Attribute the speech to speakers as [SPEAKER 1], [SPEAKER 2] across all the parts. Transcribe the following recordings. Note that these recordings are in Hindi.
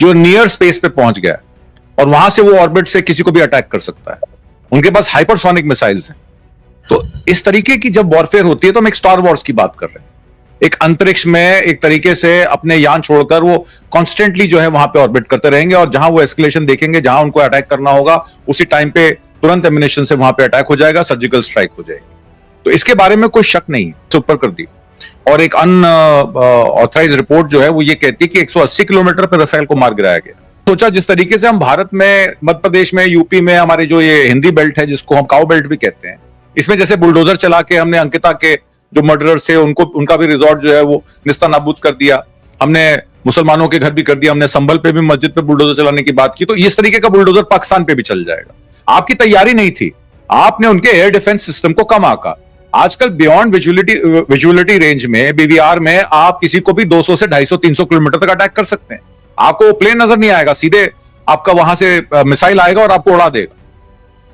[SPEAKER 1] जो नियर स्पेस पे पहुंच गया है और वहां से वो ऑर्बिट से किसी को भी अटैक कर सकता है। उनके पास हाइपरसोनिक मिसाइल्स हैं। तो इस तरीके की जब वॉरफेयर होती है तो हम एक स्टार वॉर्स की बात कर रहे हैं। एक अंतरिक्ष में एक तरीके से अपने यान छोड़कर वो कॉन्स्टेंटली जो है वहां पे ऑर्बिट करते रहेंगे और जहां वो एस्केलेशन देखेंगे, जहां उनको अटैक करना होगा, उसी टाइम पे तुरंत एमिनेशन से वहां पे अटैक हो जाएगा, सर्जिकल स्ट्राइक हो जाएगी। तो इसके बारे में कोई शक नहीं है, ऊपर कर दी। और एक अनऑथराइज्ड रिपोर्ट जो है वो ये कहती है कि 180 किलोमीटर पर राफेल को मार गिराया गया। सोचा जिस तरीके से हम भारत में, मध्य प्रदेश में, यूपी में हमारे जो ये हिंदी बेल्ट है जिसको हम काउ बेल्ट भी कहते हैं, इसमें जैसे बुलडोजर चला के हमने अंकिता के जो मर्डरर्स थे उनका भी रिजॉर्ट जो है वो निस्ता नाबूद कर दिया, हमने मुसलमानों के घर भी कर दिया, हमने संभल पे भी मस्जिद पे बुलडोजर चलाने की बात की। तो इस तरीके का बुलडोजर पाकिस्तान पे भी चल जाएगा। आपकी तैयारी नहीं थी, आपने उनके एयर डिफेंस सिस्टम को कम आंका। आजकल बियॉन्ड विजुअलिटी रेंज में, बीवीआर में आप किसी को भी 200 से 250-300 किलोमीटर तक अटैक कर सकते हैं। आपको प्लेन नजर नहीं आएगा, सीधे आपका वहां से मिसाइल आएगा और आपको उड़ा देगा।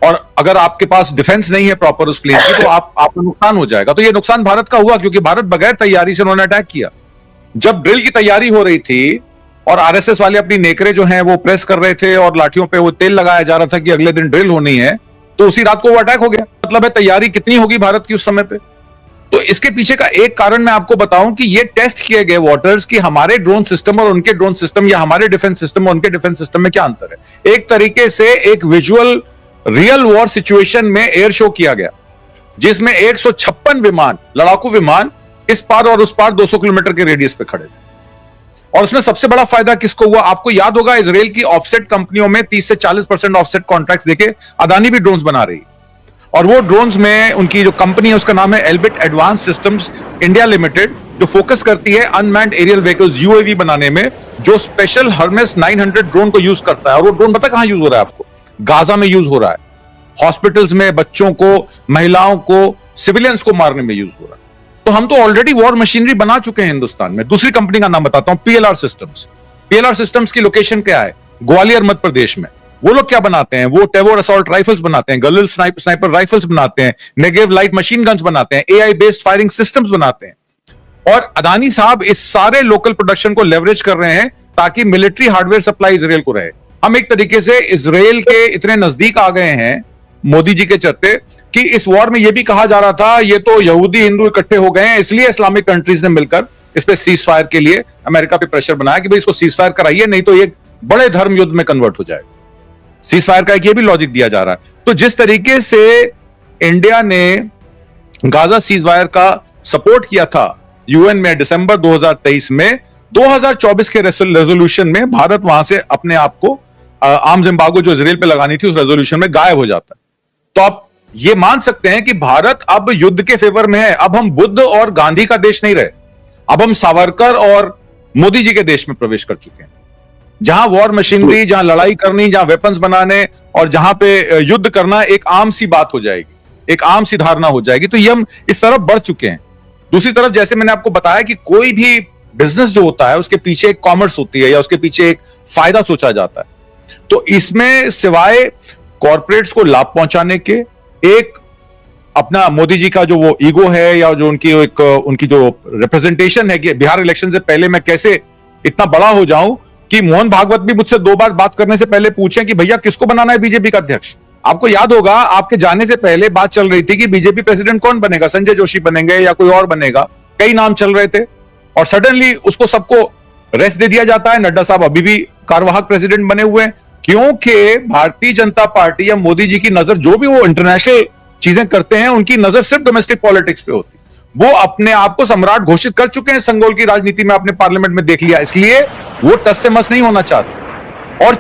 [SPEAKER 1] और अगर आपके पास डिफेंस नहीं है प्रॉपर उस प्लेन की तो आपको नुकसान हो जाएगा। तो ये नुकसान भारत का हुआ क्योंकि भारत बगैर तैयारी से उन्होंने अटैक किया। जब ड्रिल की तैयारी हो रही थी और आरएसएस वाले अपनी नेकरे जो हैं वो प्रेस कर रहे थे और लाठियों पे वो तेल लगाया जा रहा था कि अगले दिन ड्रिल होनी है, तो उसी रात को वो अटैक हो गया। मतलब है तैयारी कितनी होगी भारत की उस समय पे। तो इसके पीछे का एक कारण मैं आपको बताऊं कि ये टेस्ट किए गए वाटर्स कि हमारे ड्रोन सिस्टम और उनके ड्रोन सिस्टम या हमारे डिफेंस सिस्टम और उनके डिफेंस सिस्टम में क्या अंतर है। एक तरीके से एक विजुअल रियल वॉर सिचुएशन में एयर शो किया गया जिसमें 156 विमान, लड़ाकू विमान इस पार और उस पार 200 किलोमीटर के रेडियस पे खड़े थे। और उसमें सबसे बड़ा फायदा किसको हुआ? आपको याद होगा इजराइल की ऑफसेट कंपनियों में 30 से 40% ऑफसेट कॉन्ट्रैक्ट्स देके अदानी भी ड्रोन्स बना रही, और वो ड्रोन्स में उनकी जो कंपनी है उसका नाम है Elbit advance systems India limited, जो फोकस करती है अनमैन्ड एरियल व्हीकल्स यूएवी बनाने में, जो स्पेशल हर्मेस 900 ड्रोन को यूज करता है। और वो ड्रोन पता कहां यूज हो रहा है आपको? गाजा में यूज हो रहा है, हॉस्पिटल्स में बच्चों को, महिलाओं को, सिविलियंस को मारने में यूज हो रहा है। तो हम तो ऑलरेडी वॉर मशीनरी बना चुके हैं हिंदुस्तान में। दूसरी कंपनी का नाम बताता हूं, पीएलआर सिस्टम्स। पीएलआर सिस्टम्स की लोकेशन क्या है? ग्वालियर मध्य प्रदेश में। वो लोग क्या बनाते हैं? वो टेवोर असॉल्ट राइफल्स बनाते हैं, गलल स्नाइपर राइफल्स बनाते हैं, नेगेव लाइट मशीन गन्स बनाते हैं, एआई बेस्ड फायरिंग सिस्टम्स बनाते हैं। और अदानी साहब इस सारे लोकल प्रोडक्शन को लेवरेज कर रहे हैं ताकि मिलिट्री हार्डवेयर सप्लाई इजराइल को रहे। हम एक तरीके से इजराइल के इतने नजदीक आ गए हैं मोदी जी के चलते कि इस वॉर में यह भी कहा जा रहा था ये तो यहूदी हिंदू इकट्ठे हो गए हैं, इसलिए इस्लामिक कंट्रीज ने मिलकर इस पे सीज फायर के लिए अमेरिका पे प्रेशर बनाया कि भाई इसको सीज फायर कराइए, नहीं तो ये बड़े धर्म युद्ध में कन्वर्ट हो जाएगा। सीज फायर का एक ये भी लॉजिक दिया जा रहा है। तो जिस तरीके से इंडिया ने गाजा सीज फायर का सपोर्ट किया था यूएन में दिसंबर 2023 में, 2024 के रेजोल्यूशन में भारत वहां से अपने आप को आर्म्स एम्बार्गो जो इजराइल पे लगानी थी उस रेजोल्यूशन में गायब हो जाता है। तो आप ये मान सकते हैं कि भारत अब युद्ध के फेवर में है। अब हम बुद्ध और गांधी का देश नहीं रहे, अब हम सावरकर और मोदी जी के देश में प्रवेश कर चुके हैं, जहां वॉर मशीनरी, जहां लड़ाई करनी, जहां वेपन्स बनाने और जहां पे युद्ध करना एक आम सी बात हो जाएगी, एक आम सी धारणा हो जाएगी। तो ये हम इस तरफ बढ़ चुके हैं। दूसरी तरफ जैसे मैंने आपको बताया कि कोई भी बिजनेस जो होता है उसके पीछे एक कॉमर्स होती है या उसके पीछे एक फायदा सोचा जाता है। तो इसमें सिवाय कॉर्पोरेट्स को लाभ पहुंचाने के, एक अपना मोदी जी का जो वो ईगो है या जो उनकी जो रिप्रेजेंटेशन है कि बिहार इलेक्शन से पहले मैं कैसे इतना बड़ा हो जाऊं कि मोहन भागवत भी मुझसे 2 बार बात करने से पहले पूछें कि भैया किसको बनाना है बीजेपी का अध्यक्ष। आपको याद होगा आपके जाने से पहले बात चल रही थी कि बीजेपी प्रेसिडेंट कौन बनेगा, संजय जोशी बनेंगे या कोई और बनेगा, कई नाम चल रहे थे। और सडनली उसको सबको रेस्ट दे दिया जाता है। नड्डा साहब अभी भी कार्यवाहक प्रेसिडेंट बने हुए हैं क्योंकि भारतीय जनता पार्टी या मोदी जी की नजर, जो भी वो इंटरनेशनल चीजें करते हैं, उनकी नजर सिर्फ डोमेस्टिक पॉलिटिक्स पे होती। वो अपने आप को सम्राट घोषित कर चुके हैं संगोल की राजनीति में, आपने पार्लियामेंट में देख लिया, इसलिए वो टस से मस नहीं होना चाहते। और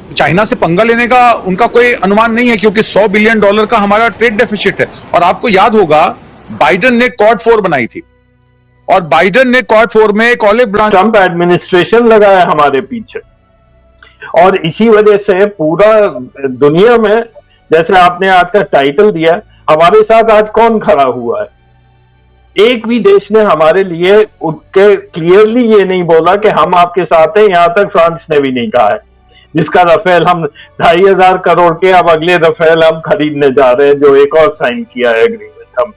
[SPEAKER 1] चाइना से पंगा लेने का उनका कोई अनुमान नहीं है क्योंकि $100 बिलियन का हमारा ट्रेड डेफिसिट है। और आपको याद होगा बाइडेन ने क्वाड 4 बनाई थी और बाइडेन ने क्वाड 4 में एक ऑलिव ब्रांच,
[SPEAKER 2] ट्रंप एडमिनिस्ट्रेशन लगाया हमारे पीछे। और इसी वजह से पूरा दुनिया में, जैसे आपने आज का टाइटल दिया, हमारे साथ आज कौन खड़ा हुआ है? एक भी देश ने हमारे लिए उनके क्लियरली ये नहीं बोला कि हम आपके साथ हैं। यहां तक फ्रांस ने भी नहीं कहा है, जिसका रफेल हम 2500 करोड़ के अब अगले रफेल हम खरीदने जा रहे हैं, जो एक और साइन किया है एग्रीमेंट हम।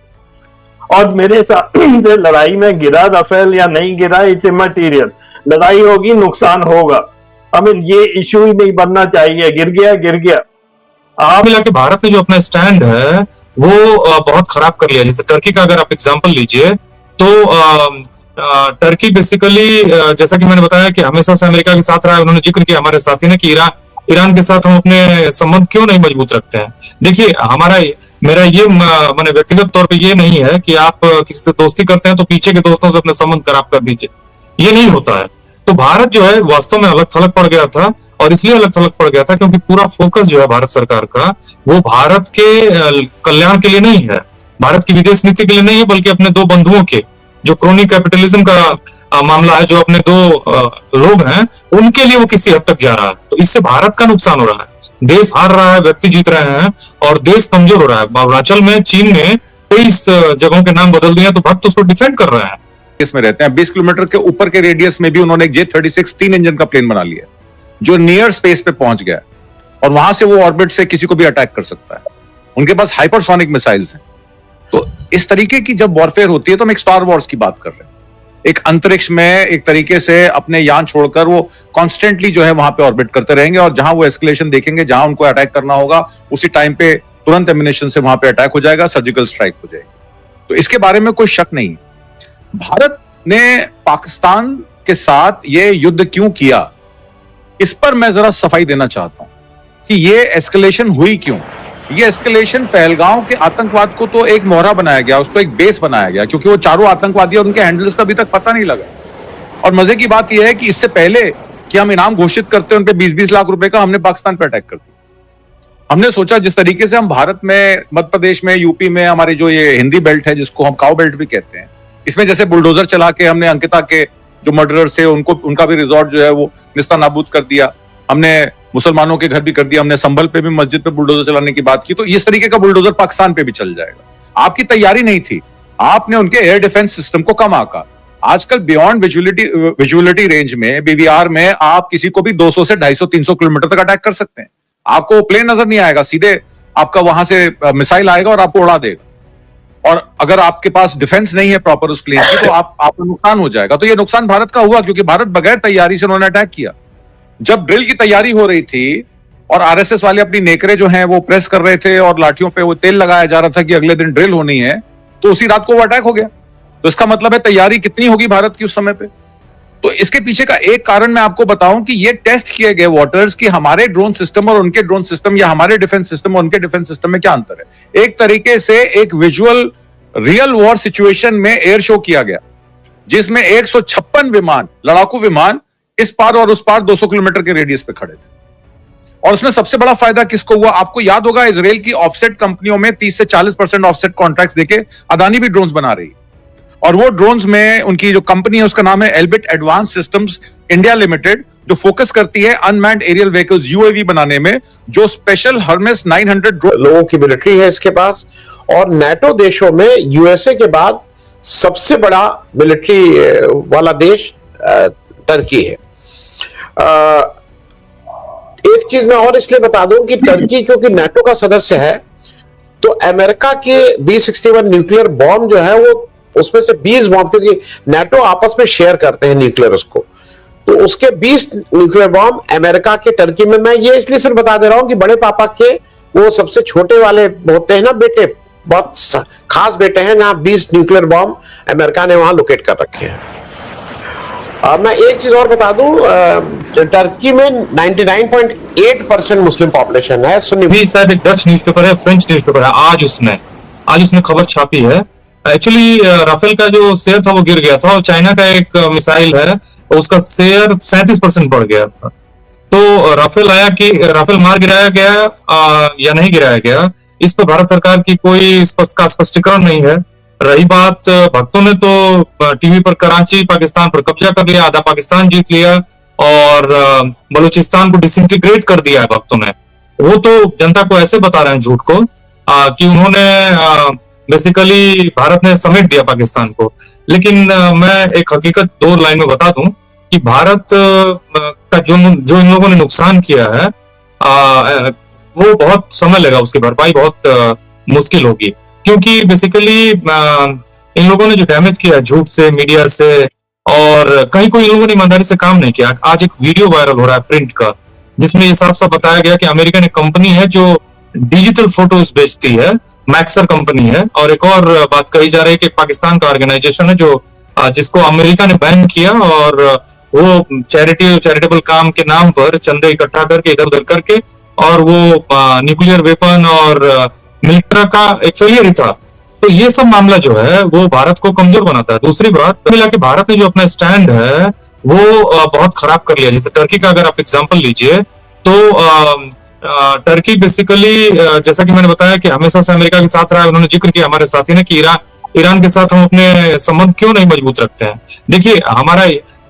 [SPEAKER 2] और मेरे साथ लड़ाई में गिरा रफेल या नहीं गिरा, इट्स इमटीरियल। लड़ाई होगी, नुकसान होगा। हमें ये इश्यू ही नहीं बनना चाहिए। गिर गया। आप
[SPEAKER 3] मिला कि भारत ने जो अपना स्टैंड है वो बहुत खराब कर लिया। जैसे टर्की का अगर आप एग्जांपल लीजिए तो टर्की बेसिकली जैसा कि मैंने बताया कि हमेशा से अमेरिका के साथ रहा है। उन्होंने जिक्र किया हमारे साथी ने कि ईरान के साथ हम अपने संबंध क्यों नहीं मजबूत रखते हैं। देखिए मेरा ये मैंने व्यक्तिगत तौर पे ये नहीं है कि आप किसी से दोस्ती करते हैं तो पीछे के दोस्तों से अपने संबंध खराब कर दीजिए, ये नहीं होता है। तो भारत जो है वास्तव में अलग थलग पड़ गया था, और इसलिए अलग थलग पड़ गया था क्योंकि पूरा फोकस जो है भारत सरकार का वो भारत के कल्याण के लिए नहीं है, भारत की विदेश नीति के लिए नहीं है, बल्कि अपने दो बंधुओं के जो क्रोनी कैपिटलिज्म का मामला है, जो अपने दो लोग हैं उनके लिए वो किसी हद तक जा रहा है। तो इससे भारत का नुकसान हो रहा है, देश हार रहा है, व्यक्ति जीत रहे हैं और देश कमजोर हो रहा है। अरुणाचल में चीन ने 23 जगहों के नाम बदल दिए तो भक्त उसको डिफेंड कर रहे हैं।
[SPEAKER 1] इसमें रहते हैं 20 किलोमीटर के ऊपर के रेडियस में भी उन्होंने एक J-36 3 इंजन का प्लेन बना लिया जो नियर स्पेस पे पहुंच गया और वहां से वो ऑर्बिट से किसी को भी अटैक कर सकता है। उनके पास हाइपरसोनिक मिसाइल्स हैं। तो इस तरीके की जब वॉरफेयर होती है तो हम एक स्टार वॉर्स की बात कर रहे हैं। एक अंतरिक्ष में एक तरीके से अपने यान छोड़कर वो कॉन्स्टेंटली जो है वहां पे ऑर्बिट करते रहेंगे और जहां वो एस्केलेशन देखेंगे, जहां उनको अटैक करना होगा, उसी टाइम पे तुरंत एमिनेशन से वहां पे अटैक हो जाएगा, सर्जिकल स्ट्राइक हो जाएगी। तो इसके बारे में कोई शक नहीं। भारत ने पाकिस्तान के साथ ये युद्ध क्यों किया, इस पर मैं जरा सफाई देना चाहता हूं कि ये एस्केलेशन हुई क्यों। ये एस्केलेशन पहलगांव के आतंकवाद को तो एक मोहरा बनाया गया, उसको एक बेस बनाया गया, क्योंकि वो चारों आतंकवादी और उनके हैंडलर्स का अभी तक पता नहीं लगा। और मजे की बात यह है कि इससे पहले कि हम इनाम घोषित करते हैं उनके 20-20 लाख रुपए का, हमने पाकिस्तान पर अटैक कर दिया। हमने सोचा जिस तरीके से हम भारत में, मध्य प्रदेश में, यूपी में हमारी जो ये हिंदी बेल्ट है जिसको हम काउ बेल्ट भी कहते हैं, इसमें जैसे बुलडोजर चला के हमने अंकिता के जो मर्डरर्स थे उनका भी रिजॉर्ट जो है वो निस्ता नाबूद कर दिया, हमने मुसलमानों के घर भी कर दिया, हमने संभल पे भी मस्जिद पे बुलडोजर चलाने की बात की। तो इस तरीके का बुलडोजर पाकिस्तान पे भी चल जाएगा। आपकी तैयारी नहीं थी, आपने उनके एयर डिफेंस सिस्टम को कम आका। आजकल बियॉन्ड विजुअलिटी रेंज में, बीवीआर में आप किसी को भी 200 से 250-300 किलोमीटर तक अटैक कर सकते हैं। आपको प्लेन नजर नहीं आएगा, सीधे आपका वहां से मिसाइल आएगा और आपको उड़ा देगा। और अगर आपके पास डिफेंस नहीं है प्रॉपर उस प्लेन की तो आपको नुकसान हो जाएगा। तो ये नुकसान भारत का हुआ क्योंकि भारत बगैर तैयारी से उन्होंने अटैक किया। जब ड्रिल की तैयारी हो रही थी और आरएसएस वाले अपनी नेकरे जो हैं वो प्रेस कर रहे थे और लाठियों पे वो तेल लगाया जा रहा था कि अगले दिन ड्रिल होनी है, तो उसी रात को वो अटैक हो गया। तो इसका मतलब है तैयारी कितनी होगी भारत की उस समय पे। तो इसके पीछे का एक कारण मैं आपको बताऊं कि ये टेस्ट किए गए वाटर्स कि हमारे ड्रोन सिस्टम और उनके ड्रोन सिस्टम या हमारे डिफेंस सिस्टम और उनके डिफेंस सिस्टम में क्या अंतर है। एक तरीके से एक विजुअल रियल वॉर सिचुएशन में एयर शो किया गया जिसमें 156 विमान, लड़ाकू विमान इस पार और उस पार 200 किलोमीटर के रेडियस पे खड़े थे। और उसमें सबसे बड़ा फायदा किसको हुआ, आपको याद होगा इजराइल की ऑफसेट कंपनियों में 30 से 40% ऑफसेट कॉन्ट्रैक्ट्स देके अदानी भी ड्रोन्स बना रही है। और वो ड्रोन्स में उनकी जो कंपनी है उसका नाम है Elbit advance systems India limited, जो फोकस करती है अनमैन्ड एरियल व्हीकल्स यूएवी बनाने में, जो स्पेशल हर्मेस 900
[SPEAKER 4] लोगों की मिलिट्री है इसके पास। और नाटो देशों में यूएसए के बाद सबसे बड़ा मिलिट्री वाला देश टर्की है। एक चीज मैं और इसलिए बता दूं कि टर्की क्योंकि नाटो का सदस्य है तो अमेरिका के B-61 न्यूक्लियर बॉम्ब जो है वो उसमें से 20 बॉम्ब, क्योंकि नाटो आपस में शेयर करते हैं न्यूक्लियर उसको, तो उसके 20 न्यूक्लियर बॉम्ब अमेरिका के टर्की में। मैं ये इसलिए सिर्फ बता दे रहा हूं कि बड़े पापा के वो सबसे छोटे वाले होते हैं ना बेटे, बहुत खास बेटे हैं, जहां 20 न्यूक्लियर बॉम्ब अमेरिका ने वहां लोकेट कर रखे हैं। मैं एक चीज और बता दूं, टर्की में 99.8% मुस्लिम पॉपुलेशन है।
[SPEAKER 3] सुनिए, शायद एक डच न्यूज़पेपर है, फ्रेंच न्यूज़पेपर है, आज उसने खबर छापी है। एक्चुअली राफेल का जो शेयर था वो गिर गया था और चाइना का एक मिसाइल है उसका शेयर 37% बढ़ गया था। तो राफेल मार गिराया गया या नहीं गिराया गया, इस पर भारत सरकार की कोई स्पष्टीकरण नहीं है। रही बात भक्तों ने तो टीवी पर कराची पाकिस्तान पर कब्जा कर लिया, आधा पाकिस्तान जीत लिया और बलूचिस्तान को डिसइंटीग्रेट कर दिया है भक्तों ने। वो तो जनता को ऐसे बता रहे हैं झूठ को कि उन्होंने बेसिकली भारत ने समेट दिया पाकिस्तान को। लेकिन मैं एक हकीकत 2 लाइन में बता दूं कि भारत का जो इन लोगों ने नुकसान किया है वो बहुत समय लगा, उसकी भरपाई बहुत मुश्किल होगी, क्योंकि बेसिकली इन लोगों ने जो डैमेज किया झूठ से, मीडिया से, और कहीं कोई लोगों ने ईमानदारी से काम नहीं किया। आज एक वीडियो वायरल हो रहा है प्रिंट का, जिसमें ये साफ साफ बताया गया कि अमेरिकन एक कंपनी है जो डिजिटल फोटोज बेचती है, मैक्सर कंपनी है। और एक और बात कही जा रही है कि पाकिस्तान का ऑर्गेनाइजेशन है जो जिसको अमेरिका ने बैन किया, और वो चैरिटेबल काम के नाम पर चंदे इकट्ठा करके इधर उधर करके, और वो न्यूक्लियर वेपन और मिलिट्री का एक फेलियर ही था। तो ये सब मामला जो है वो भारत को कमजोर बनाता है। दूसरी बात मिला कि भारत ने जो अपना स्टैंड है वो बहुत खराब कर लिया। जैसे टर्की का अगर आप एग्जांपल लीजिए तो टर्की बेसिकली जैसा कि मैंने बताया कि हमेशा से अमेरिका के साथ रहा है। उन्होंने जिक्र किया हमारे साथी ने कि ईरान के साथ हम अपने संबंध क्यों नहीं मजबूत रखते हैं। देखिए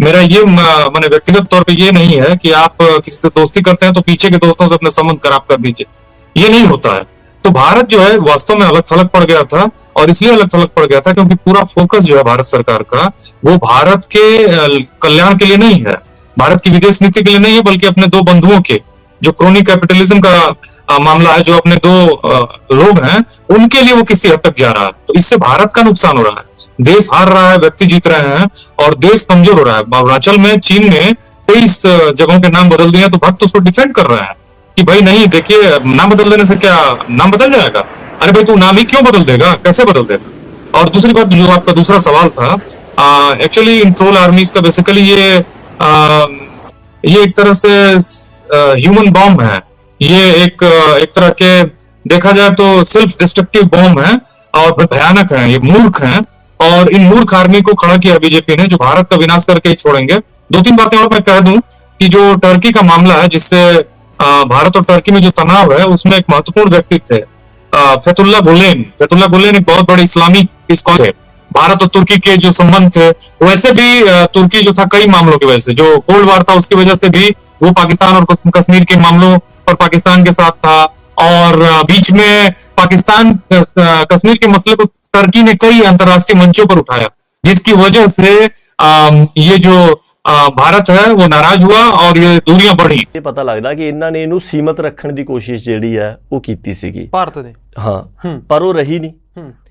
[SPEAKER 3] मेरा ये मैंने व्यक्तिगत तौर पे ये नहीं है कि आप किसी से दोस्ती करते हैं तो पीछे के दोस्तों से अपने संबंध खराब कर दीजिए, ये नहीं होता है। तो भारत जो है वास्तव में अलग थलग पड़ गया था, और इसलिए अलग थलग पड़ गया था क्योंकि पूरा फोकस जो है भारत सरकार का वो भारत के कल्याण के लिए नहीं है, भारत की विदेश नीति के लिए नहीं है, बल्कि अपने दो बंधुओं के जो क्रोनी कैपिटलिज्म का मामला है, जो अपने दो लोग हैं उनके लिए वो किसी हद तक जा रहा है। तो इससे भारत का नुकसान हो रहा है, देश हार रहा है, व्यक्ति जीत रहे हैं और देश कमजोर हो रहा है। अरुणाचल में चीन ने 23 जगहों के नाम बदल दिए तो भक्त उसको डिफेंड कर रहे हैं कि भाई नहीं, देखिए नाम बदल देने से क्या नाम बदल जाएगा? अरे भाई तू नाम ही क्यों बदल देगा, कैसे बदल देगा? और दूसरी बात जो आपका दूसरा सवाल था, एक्चुअली इन ट्रोल आर्मीज का बेसिकली ये एक तरह से ह्यूमन बॉम्ब है। ये एक तरह के देखा जाए तो सेल्फ डिस्ट्रक्टिव बॉम्ब है और भयानक है, ये मूर्ख हैं। और इन मूर्ख आर्मी को खड़ा किया बीजेपी ने, जो भारत का विनाश करके ही छोड़ेंगे। दो तीन बातें और मैं कह दूं कि जो टर्की का मामला है, जिससे भारत और टर्की में जो तनाव है, उसमें एक महत्वपूर्ण व्यक्ति थे फैतुल्लाह गुलेन एक बहुत बड़े इस्लामी स्कॉलर थे। भारत और तुर्की के जो संबंध थे, वैसे भी तुर्की जो था कई मामलों की वजह से, जो कोल्ड वार था उसकी वजह से भी वो पाकिस्तान और कश्मीर के मामलों पर पाकिस्तान के साथ था। और बीच में पाकिस्तान कश्मीर के मसले को टर्की ने कई अंतरराष्ट्रीय मंचों पर उठाया, जिसकी वजह से ये जो भारत है वो नाराज हुआ और ये दूरियां बढ़ी।
[SPEAKER 5] ਇਹ ਪਤਾ ਲੱਗਦਾ ਕਿ ਇਹਨਾਂ ਨੇ ਇਹਨੂੰ ਸੀਮਤ ਰੱਖਣ ਦੀ ਕੋਸ਼ਿਸ਼ ਜਿਹੜੀ ਹੈ ਉਹ ਕੀਤੀ ਸੀਗੀ
[SPEAKER 6] ਭਾਰਤ ਨੇ।
[SPEAKER 5] ਹਾਂ, ਪਰ ਉਹ ਰਹੀ ਨਹੀਂ,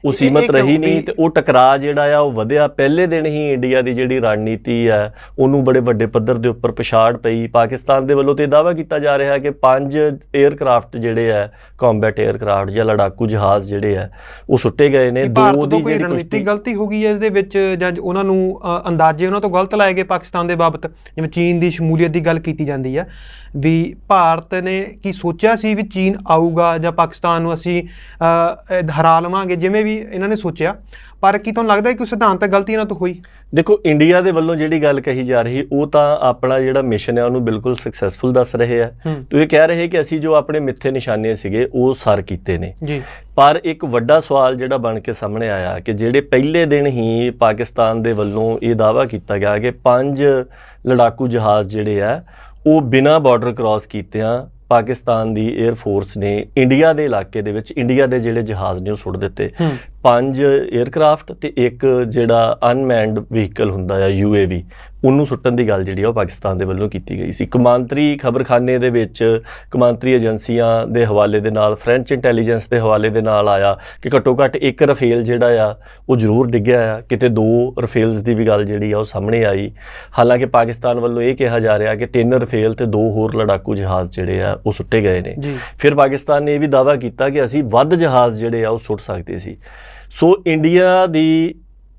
[SPEAKER 5] ਉਹ ਸੀਮਤ ਰਹੀ ਨਹੀਂ ਤੇ ਉਹ ਟਕਰਾਅ ਜਿਹੜਾ ਆ ਉਹ ਵਧਿਆ। ਪਹਿਲੇ ਦਿਨ ਹੀ ਇੰਡੀਆ ਦੀ ਜਿਹੜੀ ਰਣਨੀਤੀ ਹੈ ਉਹਨੂੰ ਬੜੇ ਵੱਡੇ ਪੱਧਰ ਦੇ ਉੱਪਰ ਪਛਾੜ ਪਈ। ਪਾਕਿਸਤਾਨ ਦੇ ਵੱਲੋਂ ਤੇ ਦਾਅਵਾ ਕੀਤਾ ਜਾ ਰਿਹਾ ਕਿ 5 에ਅਰਕ੍ਰਾਫਟ ਜਿਹੜੇ ਆ, ਕੰਬੈਟ 에ਅਰਕ੍ਰਾਫਟ ਜਾਂ ਲੜਾਕੂ ਜਹਾਜ਼ ਜਿਹੜੇ ਆ ਉਹ ਸੁੱਟੇ ਗਏ ਨੇ।
[SPEAKER 6] ਦੋ ਦੀ ਕੋਈ ਰਣਨੀਤਿਕ ਗਲਤੀ ਹੋ ਗਈ ਹੈ ਇਸ ਦੇ ਵਿੱਚ, ਜਾਂ ਉਹਨਾਂ ਨੂੰ ਅੰਦਾਜ਼ੇ ਉਹਨਾਂ ਤੋਂ ਗਲਤ ਲਾਏ ਗਏ ਪਾਕਿਸਤਾਨ ਦੇ ਬਾਬਤ? ਜਿਵੇਂ ਚੀਨ ਦੀ ਸ਼ਮੂਲੀਅਤ ਦੀ ਗੱਲ ਕੀਤੀ ਜਾਂਦੀ ਹੈ ਵੀ ਭਾਰਤ ਨੇ ਕੀ ਸੋਚਿਆ ਸੀ ਵੀ ਚੀਨ ਆਊਗਾ ਜਾਂ ਪਾਕਿਸਤਾਨ ਨੂੰ ਅਸੀਂ ਹਰਾ ਲਵਾਂਗੇ, ਜਿਵੇਂ ਵੀ ਇਹਨਾਂ ਨੇ ਸੋਚਿਆ, ਪਰ ਕੀ ਤੁਹਾਨੂੰ ਲੱਗਦਾ ਕਿ ਸਿਧਾਂਤਕ ਗਲਤੀ ਇਹਨਾਂ ਤੋਂ ਹੋਈ?
[SPEAKER 5] ਦੇਖੋ, ਇੰਡੀਆ ਦੇ ਵੱਲੋਂ ਜਿਹੜੀ ਗੱਲ ਕਹੀ ਜਾ ਰਹੀ ਉਹ ਤਾਂ ਆਪਣਾ ਜਿਹੜਾ ਮਿਸ਼ਨ ਹੈ ਉਹਨੂੰ ਬਿਲਕੁਲ ਸਕਸੈਸਫੁਲ ਦੱਸ ਰਹੇ ਆ। ਤੇ ਇਹ ਕਹਿ ਰਹੇ ਕਿ ਅਸੀਂ ਜੋ ਆਪਣੇ ਮਿੱਥੇ ਨਿਸ਼ਾਨੇ ਸੀਗੇ ਉਹ ਸਰ ਕੀਤੇ ਨੇ ਜੀ। ਪਰ ਇੱਕ ਵੱਡਾ ਸਵਾਲ ਜਿਹੜਾ ਬਣ ਕੇ ਸਾਹਮਣੇ ਆਇਆ ਕਿ ਜਿਹੜੇ ਪਹਿਲੇ ਦਿਨ ਹੀ ਪਾਕਿਸਤਾਨ ਦੇ ਵੱਲੋਂ ਇਹ ਦਾਅਵਾ ਕੀਤਾ ਗਿਆ ਕਿ 5 ਲੜਾਕੂ ਜਹਾਜ਼ ਜਿਹੜੇ ਆ ਉਹ ਬਿਨਾਂ ਬਾਰਡਰ ਕ੍ਰਾਸ ਕੀਤਿਆਂ ਪਾਕਿਸਤਾਨ ਦੀ 에ਅਰ ਫੋਰਸ ਨੇ ਇੰਡੀਆ ਦੇ ਇਲਾਕੇ ਦੇ ਵਿੱਚ ਇੰਡੀਆ ਦੇ ਜਿਹੜੇ ਜਹਾਜ਼ ਨੇ ਉਹ ਸੁੱਟ ਦਿੱਤੇ। 5 에ਅਰਕ੍ਰਾਫਟ ਤੇ ਇੱਕ ਜਿਹੜਾ ਅਨਮੈਨਡ ਵਹੀਕਲ ਹੁੰਦਾ ਆ UAV, ਉਹਨੂੰ ਸੁੱਟਣ ਦੀ ਗੱਲ ਜਿਹੜੀ ਆ ਉਹ ਪਾਕਿਸਤਾਨ ਦੇ ਵੱਲੋਂ ਕੀਤੀ ਗਈ ਸੀ। ਕੌਮਾਂਤਰੀ ਖਬਰਖਾਨੇ ਦੇ ਵਿੱਚ ਕੌਮਾਂਤਰੀ ਏਜੰਸੀਆਂ ਦੇ ਹਵਾਲੇ ਦੇ ਨਾਲ, ਫ੍ਰੈਂਚ ਇੰਟੈਲੀਜੈਂਸ ਦੇ ਹਵਾਲੇ ਦੇ ਨਾਲ ਆਇਆ ਕਿ ਘੱਟੋ ਘੱਟ ਇੱਕ ਰਫੇਲ ਜਿਹੜਾ ਆ ਉਹ ਜ਼ਰੂਰ ਡਿੱਗਿਆ ਆ, ਕਿਤੇ 2 ਰਫੇਲਸ ਦੀ ਵੀ ਗੱਲ ਜਿਹੜੀ ਆ ਉਹ ਸਾਹਮਣੇ ਆਈ। ਹਾਲਾਂਕਿ ਪਾਕਿਸਤਾਨ ਵੱਲੋਂ ਇਹ ਕਿਹਾ ਜਾ ਰਿਹਾ ਕਿ 3 ਰਫੇਲ ਤੇ 2 ਹੋਰ ਲੜਾਕੂ ਜਹਾਜ਼ ਜਿਹੜੇ ਆ ਉਹ ਸੁੱਟੇ ਗਏ ਨੇ। ਫਿਰ ਪਾਕਿਸਤਾਨ ਨੇ ਇਹ ਵੀ ਦਾਅਵਾ ਕੀਤਾ ਕਿ ਅਸੀਂ ਵੱਧ ਜਹਾਜ਼ ਜਿਹੜੇ ਆ ਉਹ ਸੁੱਟ ਸਕਦੇ ਸੀ। ਸੋ ਇੰਡੀਆ ਦੀ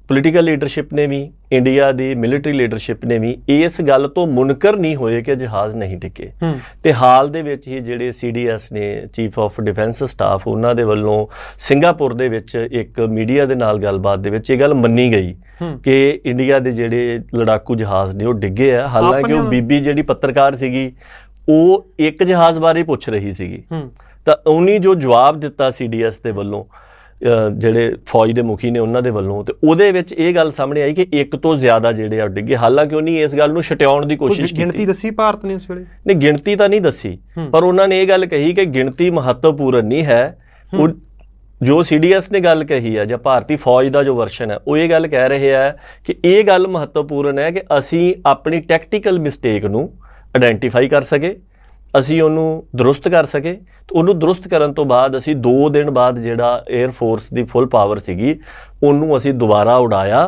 [SPEAKER 5] ਪੋਲੀਟੀਕਲ ਲੀਡਰਸ਼ਿਪ ਨੇ ਵੀ, ਇੰਡੀਆ ਦੀ ਮਿਲਟਰੀ ਲੀਡਰਸ਼ਿਪ ਨੇ ਵੀ ਇਸ ਗੱਲ ਤੋਂ ਮੁਨਕਰ ਨਹੀਂ ਹੋਏ ਕਿ ਜਹਾਜ਼ ਨਹੀਂ ਡਿੱਗੇ। ਤੇ ਹਾਲ ਦੇ ਵਿੱਚ ਹੀ ਜਿਹੜੇ CDS ਨੇ, ਚੀਫ ਆਫ ਡਿਫੈਂਸ ਸਟਾਫ, ਉਹਨਾਂ ਦੇ ਵੱਲੋਂ ਸਿੰਗਾਪੁਰ ਦੇ ਵਿੱਚ ਇੱਕ ਮੀਡੀਆ ਦੇ ਨਾਲ ਗੱਲਬਾਤ ਦੇ ਵਿੱਚ ਇਹ ਗੱਲ ਮੰਨੀ ਗਈ ਕਿ ਇੰਡੀਆ ਦੇ ਜਿਹੜੇ ਲੜਾਕੂ ਜਹਾਜ਼ ਨੇ ਉਹ ਡਿੱਗੇ ਆ। ਹਾਲਾਂਕਿ ਉਹ ਬੀਬੀ ਜਿਹੜੀ ਪੱਤਰਕਾਰ ਸੀਗੀ ਉਹ ਇੱਕ ਜਹਾਜ਼ ਬਾਰੇ ਪੁੱਛ ਰਹੀ ਸੀਗੀ, ਤਾਂ ਉਹਨੇ ਜੋ ਜਵਾਬ ਦਿੱਤਾ CDS ਦੇ ਵੱਲੋਂ, ਜਿਹੜੇ ਫੌਜ ਦੇ ਮੁਖੀ ਨੇ ਉਹਨਾਂ ਦੇ ਵੱਲੋਂ, ਤੇ ਉਹਦੇ ਵਿੱਚ ਇਹ ਗੱਲ ਸਾਹਮਣੇ ਆਈ ਕਿ ਇੱਕ ਤੋਂ ਜ਼ਿਆਦਾ ਜਿਹੜੇ ਆ ਡਿੱਗੇ। ਹਾਲਾਂਕਿ ਉਹਨੇ ਇਸ ਗੱਲ ਨੂੰ ਛਟਿਆਉਣ ਦੀ ਕੋਸ਼ਿਸ਼ ਕੀਤੀ।
[SPEAKER 6] ਗਿਣਤੀ ਦੱਸੀ ਭਾਰਤ ਨੇ ਉਸ ਵੇਲੇ?
[SPEAKER 5] ਨਹੀਂ, ਗਿਣਤੀ ਤਾਂ ਨਹੀਂ ਦੱਸੀ, ਪਰ ਉਹਨਾਂ ਨੇ ਇਹ ਗੱਲ ਕਹੀ ਕਿ ਗਿਣਤੀ ਮਹੱਤਵਪੂਰਨ ਨਹੀਂ ਹੈ। ਉਹ ਜੋ CDS ਨੇ ਗੱਲ ਕਹੀ ਹੈ ਜਾਂ ਭਾਰਤੀ ਫੌਜ ਦਾ ਜੋ ਵਰਸ਼ਨ ਹੈ ਉਹ ਇਹ ਗੱਲ ਕਹਿ ਰਹੇ ਆ ਕਿ ਇਹ ਗੱਲ ਮਹੱਤਵਪੂਰਨ ਹੈ ਕਿ ਅਸੀਂ ਆਪਣੀ ਟੈਕਟੀਕਲ ਮਿਸਟੇਕ ਨੂੰ ਆਇਡੈਂਟੀਫਾਈ ਕਰ ਸਕੇ, ਅਸੀਂ ਉਹਨੂੰ ਦਰੁਸਤ ਕਰ ਸਕੇ। ਉਹਨੂੰ ਦਰੁਸਤ ਕਰਨ ਤੋਂ ਬਾਅਦ ਅਸੀਂ 2 ਦਿਨ ਬਾਅਦ ਜਿਹੜਾ 에ਅਰ ਫੋਰਸ ਦੀ ਫੁੱਲ ਪਾਵਰ ਸੀਗੀ ਉਹਨੂੰ ਅਸੀਂ ਦੁਬਾਰਾ ਉਡਾਇਆ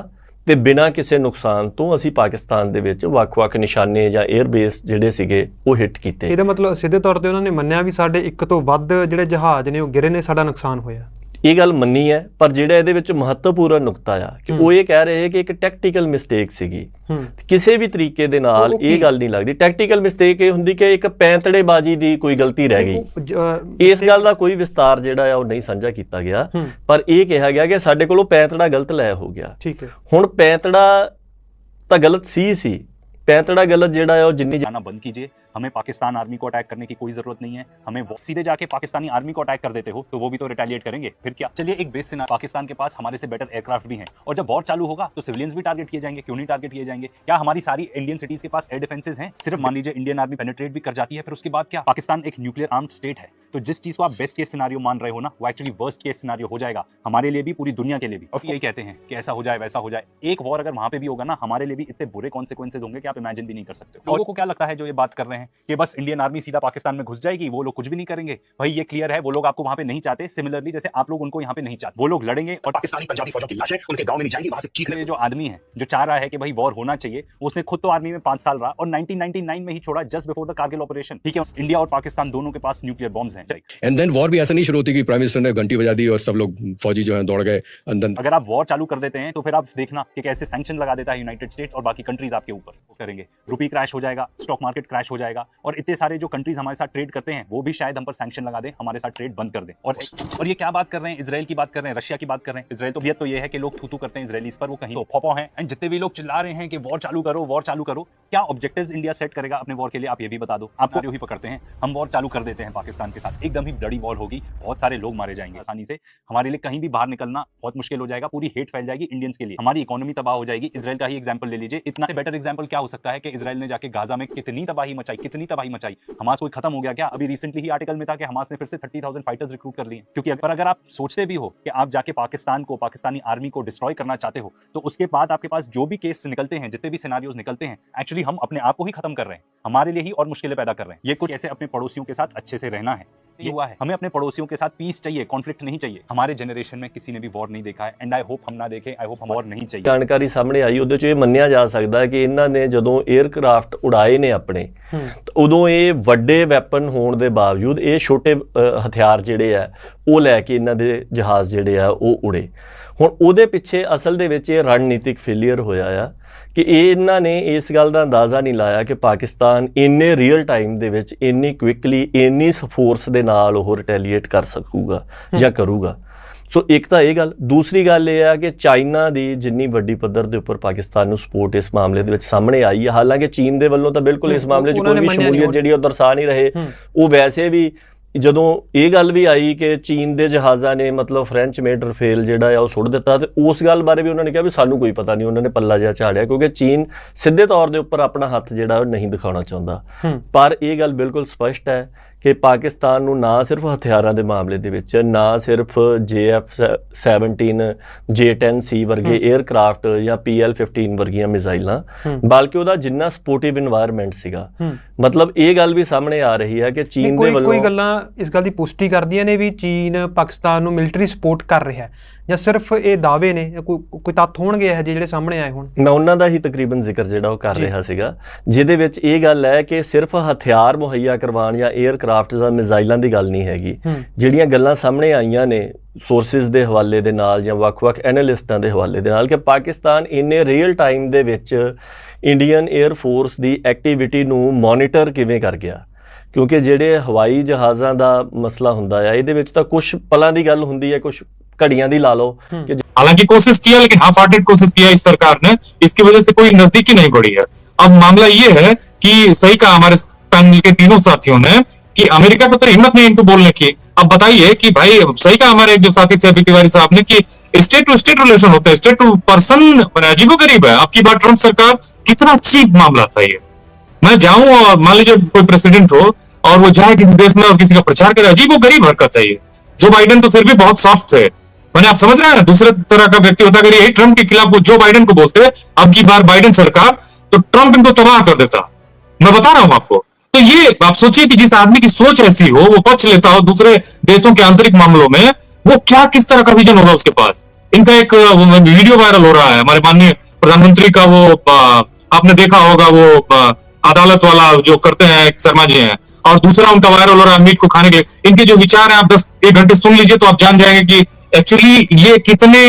[SPEAKER 5] ਤੇ ਬਿਨਾਂ ਕਿਸੇ ਨੁਕਸਾਨ ਤੋਂ ਅਸੀਂ ਪਾਕਿਸਤਾਨ ਦੇ ਵਿੱਚ ਵੱਖ-ਵੱਖ ਨਿਸ਼ਾਨੇ ਜਾਂ 에ਅਰ ਬੇਸ ਜਿਹੜੇ ਸੀਗੇ ਉਹ ਹਿੱਟ ਕੀਤੇ।
[SPEAKER 6] ਇਹਦਾ ਮਤਲਬ ਸਿੱਧੇ ਤੌਰ ਤੇ ਉਹਨਾਂ ਨੇ ਮੰਨਿਆ ਵੀ ਸਾਡੇ ਇੱਕ ਤੋਂ ਵੱਧ ਜਿਹੜੇ ਜਹਾਜ਼ ਨੇ ਉਹ ਗਿਰੇ ਨੇ, ਸਾਡਾ ਨੁਕਸਾਨ ਹੋਇਆ।
[SPEAKER 5] ਇਹ ਗੱਲ ਮੰਨੀ ਹੈ, ਪਰ ਜਿਹੜਾ ਇਹਦੇ ਵਿੱਚ ਮਹੱਤਵਪੂਰਨ ਨੁਕਤਾ ਆ ਕਿ ਉਹ ਇਹ ਕਹਿ ਰਹੇ ਕਿ ਇੱਕ ਟੈਕਟੀਕਲ ਮਿਸਟੇਕ ਸੀਗੀ। ਕਿਸੇ ਵੀ ਤਰੀਕੇ ਦੇ ਨਾਲ ਇਹ ਗੱਲ ਨਹੀਂ ਲੱਗਦੀ। ਟੈਕਟੀਕਲ ਮਿਸਟੇਕ ਇਹ ਹੁੰਦੀ ਕਿ ਇੱਕ ਪੈਂਤੜੇਬਾਜ਼ੀ ਦੀ ਕੋਈ ਗਲਤੀ ਰਹਿ ਗਈ। ਇਸ ਗੱਲ ਦਾ ਕੋਈ ਵਿਸਤਾਰ ਜਿਹੜਾ ਆ ਉਹ ਨਹੀਂ ਸਾਂਝਾ ਕੀਤਾ ਗਿਆ, ਪਰ ਇਹ ਕਿਹਾ ਗਿਆ ਕਿ ਸਾਡੇ ਕੋਲੋਂ ਪੈਂਤੜਾ ਗਲਤ ਲੈ ਹੋ ਗਿਆ।
[SPEAKER 6] ਠੀਕ ਹੈ,
[SPEAKER 5] ਹੁਣ ਪੈਂਤੜਾ ਤਾਂ ਗਲਤ ਸੀ, पैंतड़ा गलत जेड़ा है और जिन्नी
[SPEAKER 7] जाना बंद कीजिए। हमें पाकिस्तान आर्मी को अटैक करने की कोई जरूरत नहीं है। हमें सीधे जाके पाकिस्तानी आर्मी को अटैक कर देते हो तो वो भी तो रिटेलिएट करेंगे, फिर क्या। चलिए एक बेस सिनारियो, पाकिस्तान के पास हमारे से बेटर एयरक्राफ्ट भी हैं और जब वॉर चालू होगा तो सिविलियंस भी टारगेट किए जाएंगे। क्यों नहीं टारगेट किए जाएंगे? क्या हमारी सारी इंडियन सिटीज के पास एयर डिफेंसेस हैं? सिर्फ मान लीजिए इंडियन आर्मी पेनिट्रेट भी कर जाती है, फिर उसके बाद क्या? पाकिस्तान एक न्यूक्लियर आर्म्ड स्टेट है, तो जिस चीज को आप बेस्ट केस सिनारियो मान रहे हो ना, वो एक्चुअली वर्स्ट केस सिनारियो हो जाएगा हमारे लिए भी, पूरी दुनिया के लिए भी। और यही कहते हैं कि ऐसा हो जाए वैसा हो जाए। एक वॉर अगर वहां पे भी होगा ना, हमारे लिए भी इतने बुरे कॉन्सिक्वेंसेज होंगे कि आप इमेजिन भी नहीं कर सकते। लोगों को क्या लगता है जो ये बात कर रहे हैं कि बस इंडियन आर्मी सीधा पाकिस्तान में घुस जाएगी, वो लोग कुछ भी नहीं करेंगे? भाई ये क्लियर है, वो लोग आपको वहां पे नहीं चाहते। सिमिलरली जैसे आप लोग उनको यहाँ पे नहीं चाहते, वो लोग लड़ेंगे और पाकिस्तानी पंजाबी फौजों की लाशें उनके गांव में नहीं जाएंगी, वहां से चीख रहे जो आदमी है जो चाह रहा है कि भाई वॉर होना चाहिए, उसने खुद तो आर्मी में 5 साल रहा और 1999 में ही छोड़ा, just before the Kargil operation. ठीक है, इंडिया और पाकिस्तान दोनों के पास न्यूक्लियर बॉम्ब्स हैं।
[SPEAKER 8] एंड देन वॉर भी ऐसा नहीं शुरू होती कि प्राइम मिनिस्टर ने घंटी बजा दी और सब लोग फौजी जो है दौड़ गए अंदर।
[SPEAKER 7] अगर आप वॉर चालू कर देते हैं तो फिर आप देखना कि कैसे सैंक्शन लगा देता है यूनाइटेड स्टेट्स और बाकी कंट्रीज आपके ऊपर करेंगे। रुपी क्रैश हो जाएगा, स्टॉक मार्केट क्रैश हो जाएगा और इतने सारे जो कंट्रीज हमारे साथ ट्रेड करते हैं वो भी शायद हम पर सैंक्शन लगा दें, हमारे साथ ट्रेड बंद कर दें। और ये क्या बात कर रहे हैं, इजराइल की बात कर रहे हैं, रशिया की बात कर रहे हैं। इजराइल तो ये है कि लोग थू करते हैं इजराइलीज पर, वो कहीं तो फौफौ हैं। एंड जितने भी लोग चिल्ला रहे हैं कि वॉर चालू करो, वॉर चालू करो, क्या ऑब्जेक्टिव्स इंडिया सेट करेगा अपने वॉर के लिए? आप ये भी बता दो। आपको ही पकड़ते हैं, हम वॉर चालू कर देते हैं पाकिस्तान के साथ, एकदम ही बड़ी वॉर होगी, बहुत सारे लोग मारे जाएंगे आसानी से, हमारे लिए कहीं भी बाहर निकलना बहुत मुश्किल हो जाएगा, पूरी हेट फैल जाएगी इंडियंस के लिए, हमारी इकोनॉमी तबाह हो जाएगी। इजराइल का ही एग्जांपल ले लीजिए, इतना से बेटर एग्जांपल क्या हो सकता है कि इजराइल ने जाके गाजा में कितनी तबाही मचाई। हमास कोई खत्म हो गया क्या? अभी रिसेंटली ही आर्टिकल में था कि हमास ने फिर से 30,000 फाइटर्स रिक्रूट कर लिए। क्योंकि अगर आप सोचते भी हो कि आप जाके पाकिस्तान को, पाकिस्तानी आर्मी को डिस्ट्रॉय करना चाहते हो, तो उसके बाद आपके पास जो भी केस निकलते हैं, जितने भी सिनेरियोज निकलते हैं, एक्चुअली हम अपने आप को ही खत्म कर रहे हैं, हमारे लिए ही और मुश्किलें पैदा कर रहे हैं। ये कुछ ऐसे अपने पड़ोसियों के साथ अच्छे से रहना है, ये हुआ है। हमें अपने पड़ोसियों के साथ पीस चाहिए, कॉन्फ्लिक्ट नहीं चाहिए। हमारे जनरेशन में किसी ने भी वॉर नहीं देखा है एंड आई होप हम ना देखें, आई होप हम वॉर नहीं चाहिए।
[SPEAKER 5] ਜਾਣਕਾਰੀ ਸਾਹਮਣੇ ਆਈ ਉਹਦੇ ਚ ਇਹ ਮੰਨਿਆ ਜਾ ਸਕਦਾ ਹੈ ਕਿ ਇਹਨਾਂ ਨੇ ਜਦੋਂ 에ਅਰਕ੍ਰਾਫਟ ਉਡਾਏ ਨੇ ਆਪਣੇ, ਉਦੋਂ ਇਹ ਵੱਡੇ ਵੈਪਨ ਹੋਣ ਦੇ ਬਾਵਜੂਦ ਇਹ ਛੋਟੇ ਹਥਿਆਰ ਜਿਹੜੇ ਆ ਉਹ ਲੈ ਕੇ ਇਹਨਾਂ ਦੇ ਜਹਾਜ਼ ਜਿਹੜੇ ਆ ਉਹ ਉੜੇ। ਹੁਣ ਉਹਦੇ ਪਿੱਛੇ ਅਸਲ ਦੇ ਵਿੱਚ ਇਹ ਰਣਨੀਤਿਕ ਫੇਲੀਅਰ ਹੋਇਆ ਆ ਕਿ ਇਹਨਾਂ ਨੇ ਇਸ ਗੱਲ ਦਾ ਅੰਦਾਜ਼ਾ ਨਹੀਂ ਲਾਇਆ ਕਿ ਪਾਕਿਸਤਾਨ ਇੰਨੇ ਰੀਅਲ ਟਾਈਮ ਦੇ ਵਿੱਚ ਇੰਨੀ ਕੁਇਕਲੀ ਇੰਨੀ ਫੋਰਸ ਦੇ ਨਾਲ ਉਹ ਰਿਟੈਲੀਏਟ ਕਰ ਸਕੂਗਾ ਜਾਂ ਕਰੂਗਾ। ਸੋ ਇੱਕ ਤਾਂ ਇਹ ਗੱਲ, ਦੂਸਰੀ ਗੱਲ ਇਹ ਆ ਕਿ ਚਾਈਨਾ ਦੀ ਜਿੰਨੀ ਵੱਡੀ ਪੱਧਰ ਦੇ ਉੱਪਰ ਪਾਕਿਸਤਾਨ ਨੂੰ ਸਪੋਰਟ ਇਸ ਮਾਮਲੇ ਦੇ ਵਿੱਚ ਸਾਹਮਣੇ ਆਈ ਹੈ, ਹਾਲਾਂਕਿ ਚੀਨ ਦੇ ਵੱਲੋਂ ਤਾਂ ਬਿਲਕੁਲ ਇਸ ਮਾਮਲੇ 'ਚ ਕੋਈ ਵੀ ਸ਼ਮੂਲੀਅਤ ਜਿਹੜੀ ਉਹ ਦਰਸਾ ਨਹੀਂ ਰਹੇ। ਉਹ ਵੈਸੇ ਵੀ ਜਦੋਂ ਇਹ ਗੱਲ ਵੀ ਆਈ ਕਿ ਚੀਨ ਦੇ ਜਹਾਜ਼ਾਂ ਨੇ ਮਤਲਬ ਫ੍ਰੈਂਚ ਮੇਡ ਰਫੇਲ ਜਿਹੜਾ ਆ ਉਹ ਸੁੱਟ ਦਿੱਤਾ, ਤੇ ਉਸ ਗੱਲ ਬਾਰੇ ਵੀ ਉਹਨਾਂ ਨੇ ਕਿਹਾ ਵੀ ਸਾਨੂੰ ਕੋਈ ਪਤਾ ਨਹੀਂ, ਉਹਨਾਂ ਨੇ ਪੱਲਾ ਜਿਹਾ ਝਾੜਿਆ ਕਿਉਂਕਿ ਚੀਨ ਸਿੱਧੇ ਤੌਰ ਦੇ ਉੱਪਰ ਆਪਣਾ ਹੱਥ ਜਿਹੜਾ ਉਹ ਨਹੀਂ ਦਿਖਾਉਣਾ ਚਾਹੁੰਦਾ। ਪਰ ਇਹ ਗੱਲ ਬਿਲਕੁਲ ਸਪਸ਼ਟ ਹੈ ਕਿ ਪਾਕਿਸਤਾਨ ਨੂੰ ਨਾ ਸਿਰਫ ਹਥਿਆਰਾਂ ਦੇ ਮਾਮਲੇ ਦੇ ਵਿੱਚ, ਨਾ ਸਿਰਫ JF-17 J-10C ਵਰਗੇ 에ਅਰਕ੍ਰਾਫਟ ਜਾਂ PL-15 ਵਰਗੀਆਂ ਮਿਜ਼ਾਈਲਾਂ, ਬਲਕਿ ਉਹਦਾ ਜਿੰਨਾ ਸਪੋਰਟਿਵ ਇਨਵਾਇਰਨਮੈਂਟ ਸੀਗਾ, ਮਤਲਬ ਇਹ ਗੱਲ ਵੀ ਸਾਹਮਣੇ ਆ ਰਹੀ ਹੈ ਕਿ ਚੀਨ ਦੇ ਵੱਲੋਂ ਕੋਈ ਗੱਲਾਂ ਇਸ ਗੱਲ ਦੀ ਪੁਸ਼ਟੀ ਕਰਦੀਆਂ ਨੇ ਵੀ ਚੀਨ ਪਾਕਿਸਤਾਨ ਨੂੰ ਮਿਲਟਰੀ ਸਪੋਰਟ ਕਰ ਰਿਹਾ ਹੈ ਜਾਂ ਸਿਰਫ ਇਹ ਦਾਅਵੇ ਨੇ, ਕੋਈ ਤੱਥ ਹੋਣਗੇ ਇਹ ਜਿਹੜੇ ਸਾਹਮਣੇ ਆਏ ਹੋਣ? ਮੈਂ ਉਹਨਾਂ ਦਾ ਹੀ ਤਕਰੀਬਨ ਜ਼ਿਕਰ ਜਿਹੜਾ ਉਹ ਕਰ ਰਿਹਾ ਸੀਗਾ, ਜਿਹਦੇ ਵਿੱਚ ਇਹ ਗੱਲ ਹੈ ਕਿ ਸਿਰਫ ਹਥਿਆਰ ਮੁਹੱਈਆ ਕਰਵਾਉਣ ਜਾਂ 에ਅਰਕ੍ਰਾਫਟ ਜਾਂ ਮਿਜ਼ਾਈਲਾਂ ਦੀ ਗੱਲ ਨਹੀਂ ਹੈਗੀ। ਜਿਹੜੀਆਂ ਗੱਲਾਂ ਸਾਹਮਣੇ ਆਈਆਂ ਨੇ ਸੋਰਸਿਸ ਦੇ ਹਵਾਲੇ ਦੇ ਨਾਲ ਜਾਂ ਵੱਖ-ਵੱਖ ਐਨਾਲਿਸਟਾਂ ਦੇ ਹਵਾਲੇ ਦੇ ਨਾਲ ਕਿ ਪਾਕਿਸਤਾਨ ਇੰਨੇ ਰੀਅਲ ਟਾਈਮ ਦੇ ਵਿੱਚ ਇੰਡੀਅਨ 에ਅਰ ਫੋਰਸ ਦੀ ਐਕਟੀਵਿਟੀ ਨੂੰ ਮੋਨੀਟਰ ਕਿਵੇਂ ਕਰ ਗਿਆ, ਕਿਉਂਕਿ ਜਿਹੜੇ ਹਵਾਈ ਜਹਾਜ਼ਾਂ ਦਾ ਮਸਲਾ ਹੁੰਦਾ ਆ ਇਹਦੇ ਵਿੱਚ ਤਾਂ ਕੁਝ ਪਲਾਂ ਦੀ ਗੱਲ ਹੁੰਦੀ ਹੈ, कुछ घड़ियां दी ला लो।
[SPEAKER 3] हालांकि कोशिश किया, लेकिन हाफ हार्टेड कोशिश किया इस सरकार ने, इसकी वजह से कोई नजदीकी नहीं बढ़ी है। अब मामला ये है कि सही कहा हमारे पैनल के तीनों साथियों ने कि अमेरिका को तो हिम्मत नहीं इनको बोलने की। अब बताइए कि भाई सही कहा हमारे जो साथी थे तिवारी साहब ने कि स्टेट टू स्टेट रिलेशन होता है, स्टेट टू पर्सन अजीबोगरीब है। आपकी बात ट्रंप सरकार, कितना चीप मामला था ये। मैं जाऊं और मान लीजिए कोई प्रेसिडेंट हो और वो जाए किसी देश में और किसी का प्रचार करे, अजीबोगरीब हरकत है ये। जो बाइडेन तो फिर भी बहुत सॉफ्ट थे, मैंने आप समझ रहे हैं, दूसरे तरह का व्यक्ति होता अगर यही ट्रंप के खिलाफ वो जो बाइडेन को बोलते, अब की बार बाइडेन सरकार, तो ट्रंप इनको तबाह कर देता। मैं बता रहा हूं आपको। तो ये आप सोचिए कि जिस आदमी की सोच ऐसी हो, वो पक्ष लेता हो दूसरे देशों के आंतरिक मामलों में, वो क्या किस तरह का विजन होगा उसके पास। इनका एक वीडियो वायरल हो रहा है, हमारे माननीय प्रधानमंत्री का वो आपने देखा होगा वो अदालत वाला जो करते हैं, एक शर्मा जी हैं, और दूसरा उनका वायरल हो रहा है मीट को खाने के लिए। इनके जो विचार हैं आप 10-1 घंटे सुन लीजिए तो आप जान जाएंगे कि एक्चुअली ये कितने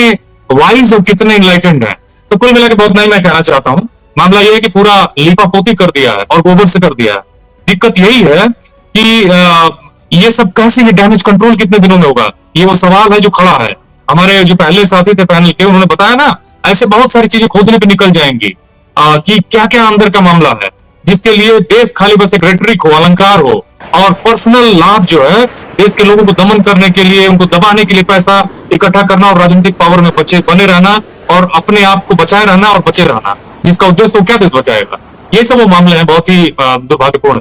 [SPEAKER 3] वाइज और कितने इनलाइटेंड है। तो कुल मिला के बहुत नहीं मैं कहना चाहता हूँ, मामला ये है कि पूरा लीपापोती कर दिया है और गोबर से कर दिया है। दिक्कत यही है कि ये सब कैसे, ये डैमेज कंट्रोल कितने दिनों में होगा, ये वो सवाल है जो खड़ा है। हमारे जो पहले साथी थे पैनल के, उन्होंने बताया ना, ऐसे बहुत सारी चीजें खोदने पे निकल जाएंगी कि क्या क्या अंदर का मामला है, जिसके लिए देश खाली बस एक रेटरिक हो, अलंकार हो, और पर्सनल लाभ जो है देश के लोगों को दमन करने के लिए, उनको दबाने के लिए पैसा इकट्ठा करना और राजनीतिक पावर में बने रहना और अपने आप को बचाए रहना और बचे रहना, जिसका उद्देश्य वो क्या देश बचाएगा। ये सब वो मामले हैं बहुत ही दुर्भाग्यपूर्ण।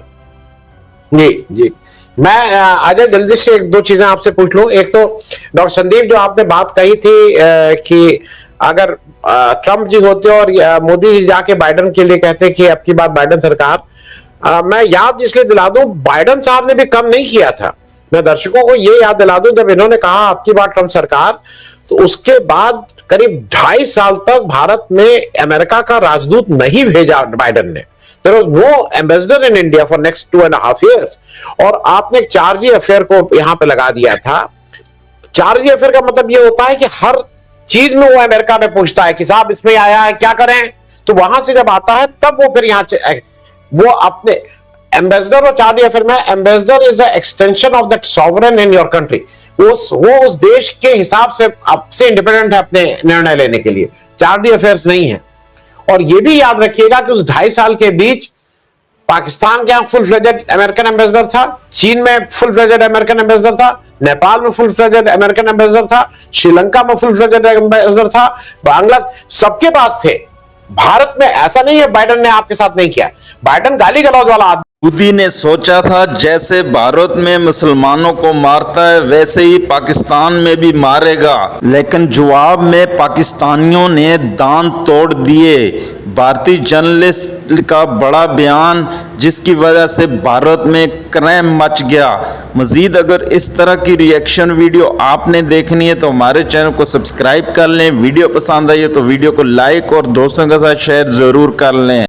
[SPEAKER 4] जी जी, मैं अजय जल्दी से 1-2 चीजें आपसे पूछ लूं। एक तो डॉक्टर संदीप, जो आपने बात कही थी कि अगर ट्रंप जी होते और मोदी जी जाके बाइडेन के लिए कहते कि अब की बात बाइडेन सरकार, मैं याद इसलिए दिला दूं, बाइडेन साहब ने भी कम नहीं किया था। मैं दर्शकों को ये याद दिला दूं, जब इन्होंने कहा अब की बार ट्रंप सरकार, तो उसके बाद करीब 2.5 साल तक भारत में अमेरिका का राजदूत नहीं भेजा बाइडेन ने। There was no ambassador in India for next 2.5 years। और आपने 4G अफेयर को यहां पे लगा दिया था। 4G अफेयर का मतलब ये होता है कि हर चीज में वो अमेरिका में पूछता है कि साहब इसमें आया है, क्या करें। तो वहां से जब आता है तब वो फिर यहां वो अपने एम्बेसडर, और 4G अफेयर में ambassador is a extension of that sovereign in your country. वो उस देश के हिसाब से आपसे इंडिपेंडेंट है अपने निर्णय लेने के लिए। 4G अफेयर्स नहीं है। और यह भी याद रखिएगा कि उस 2.5 साल के बीच पाकिस्तान के यहां फुल फ्लेजेड अमेरिकन एम्बेसडर था, चीन में फुल फ्लेजेड अमेरिकन एम्बेसडर था, नेपाल में फुल फ्लेजेड अमेरिकन एम्बेसडर था, श्रीलंका में फुल फ्लेजेड एम्बेसडर था, बांग्लादेश, सबके पास थे। भारत में ऐसा नहीं है बाइडेन ने आपके साथ नहीं किया। बाइडेन गाली गलौज वाला आदमी।
[SPEAKER 9] मोदी ने सोचा था जैसे भारत में मुसलमानों को मारता है वैसे ही पाकिस्तान में भी मारेगा, लेकिन जवाब में पाकिस्तानियों ने दांत तोड़ दिए। भारतीय जर्नलिस्ट का बड़ा बयान, जिसकी वजह से भारत में क्राइम मच गया। मजीद अगर इस तरह की रिएक्शन वीडियो आपने देखनी है तो हमारे चैनल को सब्सक्राइब कर लें। वीडियो पसंद आई है तो वीडियो को लाइक और दोस्तों के साथ शेयर ज़रूर कर लें।